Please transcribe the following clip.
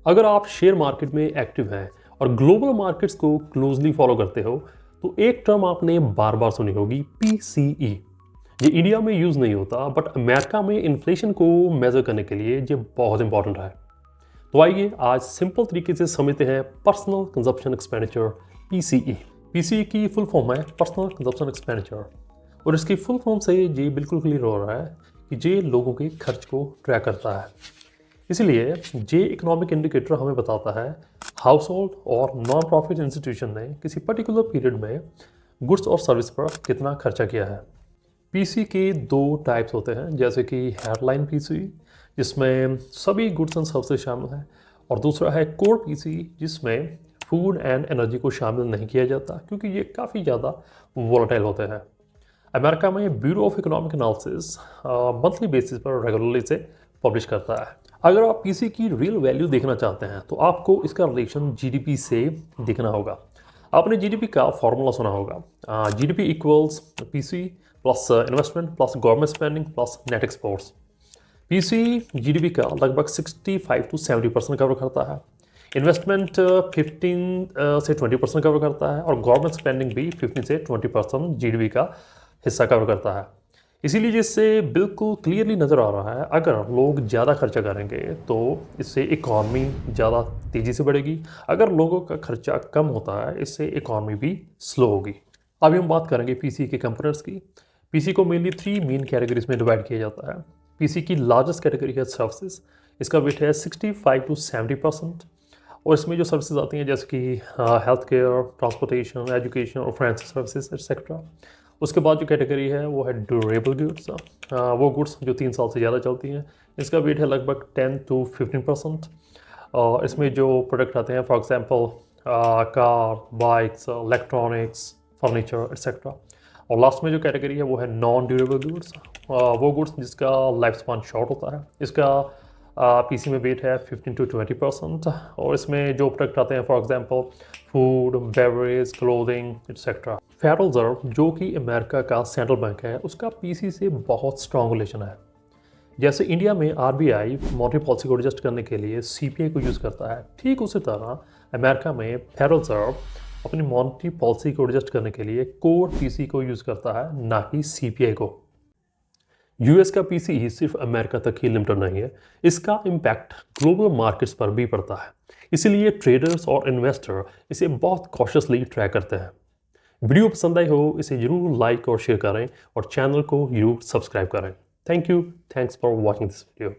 अगर आप share market में एक्टिव हैं और ग्लोबल मार्केट्स को क्लोजली फॉलो करते हो तो एक टर्म आपने बार बार सुनी होगी, PCE। ये इंडिया में यूज़ नहीं होता बट अमेरिका में इन्फ्लेशन को मेजर करने के लिए ये बहुत इंपॉर्टेंट है। तो आइए आज सिंपल तरीके से समझते हैं personal consumption expenditure, PCE। PCE की फुल फॉर्म है पर्सनल कंजप्शन एक्सपेंडिचर और इसकी फुल फॉर्म से ये बिल्कुल क्लियर हो रहा है कि ये लोगों के खर्च को ट्रैक करता है। इसलिए ये इकोनॉमिक इंडिकेटर हमें बताता है हाउस होल्ड और नॉन प्रॉफिट इंस्टीट्यूशन ने किसी पर्टिकुलर पीरियड में गुड्स और सर्विस पर कितना खर्चा किया है। पीसी के दो टाइप्स होते हैं, जैसे कि हेडलाइन पीसी जिसमें सभी गुड्स एंड सर्विसेज शामिल हैं, और दूसरा है कोर पीसी जिसमें फूड एंड एनर्जी को शामिल नहीं किया जाता क्योंकि ये काफ़ी ज़्यादा वोलेटाइल होते हैं। अमेरिका में bureau of economic analysis monthly basis पर रेगुलरली से पब्लिश करता है। अगर आप पीसी की रियल वैल्यू देखना चाहते हैं तो आपको इसका रिलेशन जीडीपी से देखना होगा। आपने जीडीपी का फॉर्मूला सुना होगा, GDP equals PC plus investment plus government spending plus net exports. PC GDP का लगभग 65 to 70% कवर करता है, इन्वेस्टमेंट 15 से 20% कवर करता है और गवर्नमेंट स्पेंडिंग भी 15 से 20% जीडीपी का हिस्सा कवर करता है। इसीलिए जिससे बिल्कुल क्लियरली नज़र आ रहा है अगर लोग ज़्यादा खर्चा करेंगे तो इससे इकॉनमी ज़्यादा तेज़ी से बढ़ेगी, अगर लोगों का खर्चा कम होता है इससे इकॉनमी भी स्लो होगी। अभी हम बात करेंगे पीसी के कंपोनेंट्स की। पीसी को मेनली 3 मेन कैटेगरीज में डिवाइड किया जाता है। पीसी की लार्जेस्ट कैटेगरी है सर्विसेज, इसका वेट है 65 to 70% और इसमें जो सर्विसेज आती हैं जैसे कि हेल्थ केयर, ट्रांसपोर्टेशन, एजुकेशन और फाइनेंशियल सर्विसेज एक्सेट्रा। उसके बाद जो कैटेगरी है वो है ड्यूरेबल गुड्स, वो गुड्स जो 3 साल से ज़्यादा चलती हैं, इसका वेट है लगभग 10 to 15%। इसमें जो प्रोडक्ट आते हैं for example car, bikes, electronics, furniture etcetera. और लास्ट में जो कैटेगरी है वो है नॉन ड्यूरेबल गुड्स, वो गुड्स जिसका लाइफ स्पान शॉर्ट होता है, इसका पीसी में वेट है 15 to 20%। और इसमें जो प्रोडक्ट आते हैं for example food, beverage, clothing etcetera. Federal reserve जो कि अमेरिका का सेंट्रल बैंक है उसका पीसी से बहुत स्ट्रॉन्ग रिलेशन है। जैसे इंडिया में आरबीआई मॉनेटरी पॉलिसी को एडजस्ट करने के लिए सीपीआई को यूज़ करता है, ठीक उसी तरह अमेरिका में फेडरल रिजर्व अपनी मॉनेटरी पॉलिसी को एडजस्ट करने के लिए कोर पीसी को यूज़ करता है, ना कि सीपीआई को। यूएस का पीसी ही सिर्फ अमेरिका तक ही लिमिटेड नहीं है, इसका इम्पैक्ट ग्लोबल मार्केट्स पर भी पड़ता है। इसीलिए ट्रेडर्स और इन्वेस्टर इसे बहुत कॉशियसली ट्रैक करते हैं। वीडियो पसंद आई हो इसे जरूर लाइक और शेयर करें और चैनल को जरूर सब्सक्राइब करें। Thank you, thanks for watching this video.